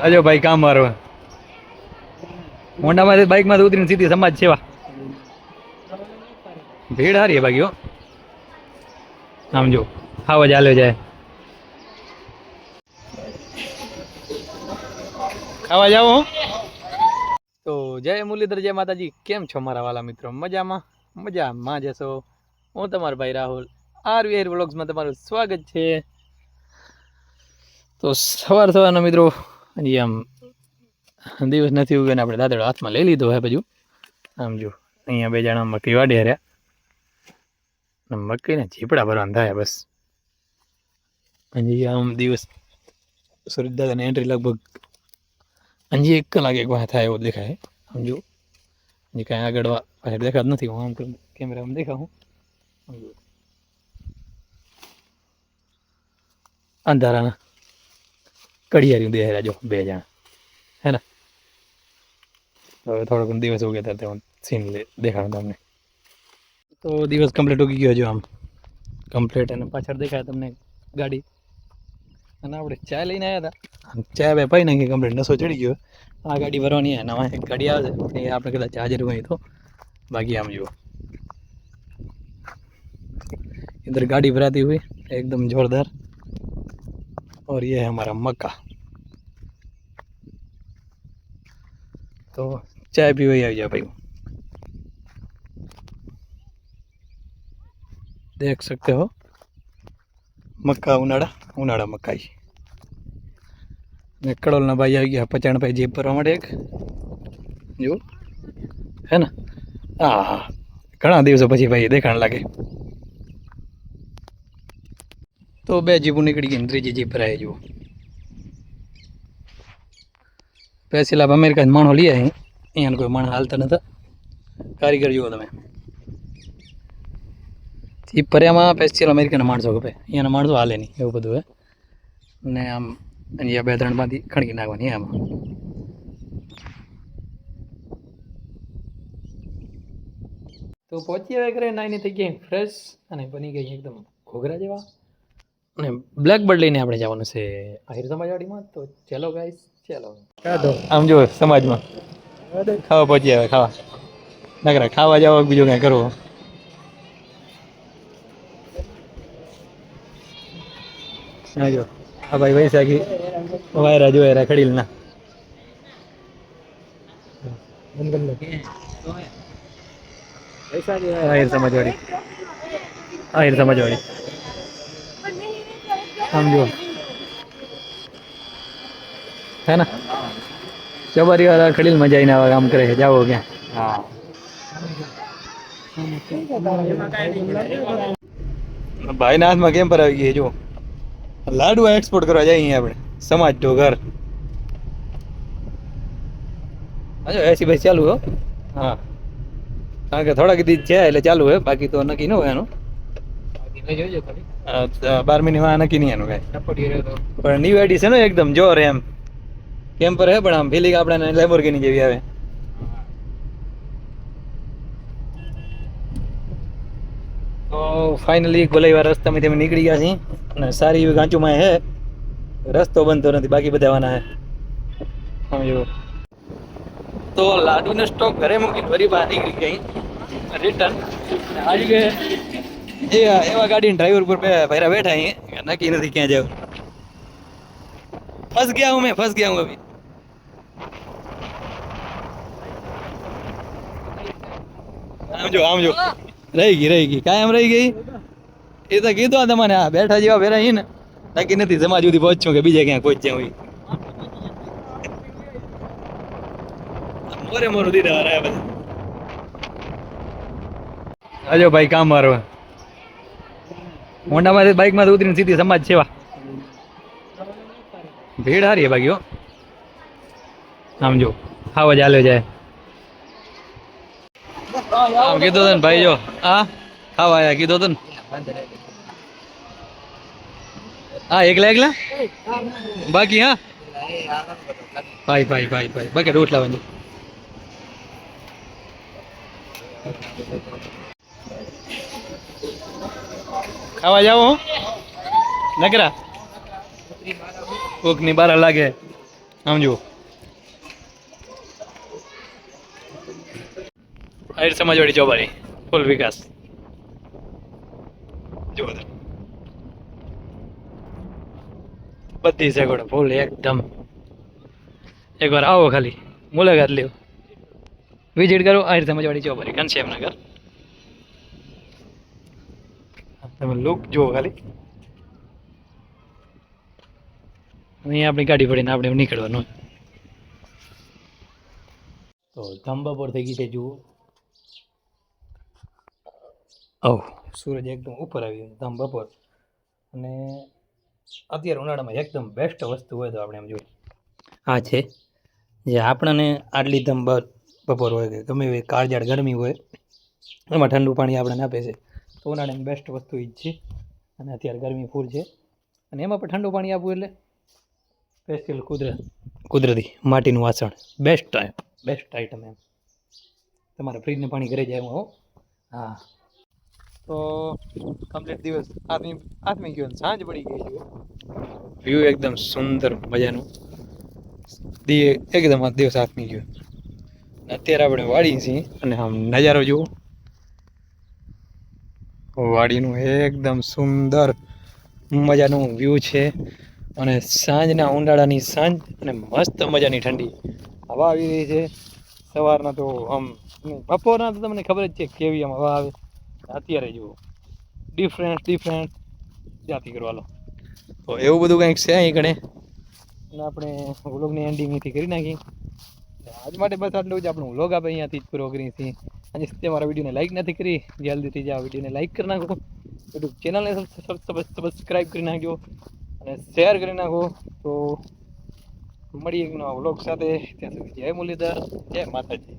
અજો ભાઈ કામ મારો મોંડામાંથી બાઇકમાં ઉતરીને સીધી સમાજ સેવા. ભીડ હારી બાકી હો. આમ જો ખાવા જ હાલ્યો જાય. ખાવા જાવ હો. તો જય મુરલીધર, જય માતાજી. કેમ છો મારા વાલા મિત્રો? મજામાં? મજામાં જશો. હું તમારો ભાઈ રાહુલ આરવીઆર વ્લોગ્સમાં તમારું સ્વાગત છે. તો સવારના મિત્રો હજી આમ દિવસ નથી ઉગ્યો ને આપણે દાદડો હાથમાં લઈ લીધો હે. બધું આમ જો અહીંયા બે જણા મકઈ વાડી હર્યા. મકઈને ઝીપડા ભરવાના થાય બસ. હજી આમ દિવસ સુરજ દાદાની એન્ટ્રી લગભગ હજી 1 કલાક એક વાર થાય એવું દેખાય. સમજો હજી કાંઈ આગળ પાછળ દેખાતું નથી. હું આમ કેમેરામાં દેખાવું. અંધારાના કડિયારી દેખાય જો બે જણા હે ને. હવે થોડોક દિવસ ઉગે ત્યારે હું સીન દેખાડું તમને. તો દિવસ કમ્પ્લીટ ઉગી ગયો જો આમ કમ્પ્લીટ. અને પાછળ દેખાય તમને ગાડી. અને આપણે ચા લઈને આવ્યા હતા. ચા બે પાઈ નાખી કમ્પ્લીટ. નસો ચડી ગયો. આ ગાડી ભરવાની હે. નવા એક ગાડી આવે છે એ આપણે કદાચ ચાર્જર હોય તો બાકી આમ જુઓ इधर गाड़ी भराती हुई एकदम जोरदार. और ये है हमारा मक्का. तो चाय भी वही आ गया भाई. देख सकते हो मक्का उनाड़ा उनाड़ा मकाई. ने कड़ोल ना भाई आ गया 50 भाई जेब भरवा माटे एक जो है ना. हाँ घણા દિવસો પછી ભાઈ દેખાણ લાગે. તો બે જીપું નીકળી ગઈ. ત્રીજી જીપ ભરાય જુઓ. પેલા અમેરિકા માણો લઈ આવી. અહીંયા કોઈ માણસ હાલતા નતા. કારીગર જુઓ તમે. જીપ ભર્યામાં સ્પેશિયલ અમેરિકાના માણસો ખપે. અહીંયાના માણસો હાલે નહીં એવું બધું હે. ને આમ અહીંયા 2-3 માંથી ખણકી નાખવાની આમાં. તો પહોંચી આવે ઘરે. નાઈને થઈ ગઈ ફ્રેશ અને બની ગઈ એકદમ ઘોઘરા જેવા. અને બ્લેક બર્ડ લઈને આપણે જવાનું છે આહિર સમાજવાડીમાં. તો ચલો ગાઈસ ચલો. આમ જો સમાજમાં ખાવા પહોંચી આવે. ખાવા નકરા ખાવા જાવ બીજું કાંઈ કરવું. હા જો આ ભાઈ વૈશાખી વાયરા જોયા ખડીલ ના. આહિર સમાજવાડી આહિર સમાજવાડી સમજો હે ને. ચબારી વાળા ખડીલ મજા આવીને આવા કામ કરે છે. જાઓ ક્યાં. હા ભાઈ ના હાથમાં કેમ પર આવી ગઈ જો. લાડવા એક્સપોર્ટ કરવા જાય અહીંયા આપણે સમાજ તો ઘર. હા એસી ભાઈ ચાલુ હો. હા કારણ કે થોડાક દી છે એટલે ચાલુ હોય. બાકી તો નક્કી ન હોય એનું. 12મી માં નક્કી નહીં એનું કાંઈ. પણ ન્યુ આઈડી છે ને એકદમ જોર એમ. કેમ્પર હે પણ આમ ફિલિંગ આપણે લેમ્બોર્ગિની જેવી આવે. તો ફાઇનલી ગોલાઈવા રસ્તામાંથી અમે નીકળી ગયા છીએ. અને સારી એવી ગાંચુમાં હે. રસ્તો બનતો નથી બાકી બધા વાના હે સમજો. તો લાડુને સ્ટોક ઘરે મૂકીને ફરી બહાર નીકળી ગઈ રિટર્ન. આવી ગયે એવા ગાડીના ડ્રાઈવર પર ભૈરા બેઠા અહીં નક્કી નથી ક્યાં જાવ. ફસ ગયા હું અભી. આમ જો રહી ગઈ કાયમ રહી ગઈ. એ તો કીધું તમને આ બેઠા જેવા ભેરા અહીં ને નક્કી નથી સમાજ સુધી પહોંચશું કે બીજા ક્યાં પહોંચ્યા હોય. મોરું દીધા રહ્યા બધા. અજો ભાઈ કામ મારો મોંડામાંથી બાઇકમાં ઉતરીને સીધી સમાજ સેવા. ભીડ હારી બાકી હો. આમ જો ખાવા જ હાલ્યો જાય. આમ કીધું તને ભાઈ જો હા ખાવા આયા કીધું તને. હા એકલા બાકી. હા ભાઈ બાકી રોટ લાવવાની. ખાવા જાવ નકરા કોક ની 12 લાગે. આમ જુઓ, આહિર સમાજવાડી ચોબારી ફૂલ વિકાસ જુઓ તમે. બધી સગવડો ફૂલ એકદમ. એકવાર આવો ખાલી મુલાકાત લ્યો, વિઝિટ કરો આહિર સમાજવાડી ચોબારી ઘનશ્યામનગર. તમે લુક જુઓ ખાલી. અહીંયા આપણી ગાડી પડીને આપણે નીકળવાનું. તો ધાંબા પર થઈ ગઈ છે જુઓ. ઓહ, સૂરજ એકદમ ઉપર આવી ગયો ધાંબા પર. અને અત્યારે ઉનાળામાં એકદમ બેસ્ટ વસ્તુ હોય તો આપણે એમ જોઈએ આ છે જે આપણને આટલી ધાંબા બપોર હોય કે ગમે એવી કાળઝાળ ગરમી હોય એમાં ઠંડુ પાણી આપણને આપે છે. તો ઉનાળાની બેસ્ટ વસ્તુ એ જ છે. અને અત્યારે ગરમી ફૂલ છે અને એમાં પણ ઠંડુ પાણી આપવું એટલે સ્પેશિયલ કુદરતી માટીનું વાસણ બેસ્ટ આઈટમ એમ. તમારે ફ્રીજનું પાણી ઘરે જાય હો. હા, તો કમ્પ્લીટ દિવસ આથમી ગયો, સાંજ પડી ગઈ છે. વ્યૂ એકદમ સુંદર મજાનું, એકદમ આ દિવસ આથમી ગયો. અત્યારે આપણે વાડી છીએ અને આમ નજારો જુઓ, વાડીનું એકદમ સુંદર મજાનું વ્યૂ છે. અને સાંજના ઉનાળાની સાંજ અને મસ્ત મજાની ઠંડી હવા આવી રહી છે. સવારના તો આમ બપોરના તો તમને ખબર જ છે કેવી આમ હવા આવે. અત્યારે જુઓ ડિફરન્ટ જાતિ કરવાલો. તો એવું બધું કંઈક છે અહીં કણે. અને આપણે વ્લોગની એન્ડિંગ અહીંથી કરી નાખી. આજ માટે બસ આટલું જ. આપણું વ્લોગ આપણે અહીંયાથી જ પૂરો કરીએ છીએ. અને મારા વિડીયોને લાઈક નથી કરી, જલ્દીથી જ આ વિડીયોને લાઈક કરી નાખો. યુટ્યુબ ચેનલને સબસ્ક્રાઈબ કરી નાખજો અને શેર કરી નાખો. તો મળીએ એક નવા વ્લોગ સાથે. ત્યાં સુધી જય મુરલીધર, જય માતાજી.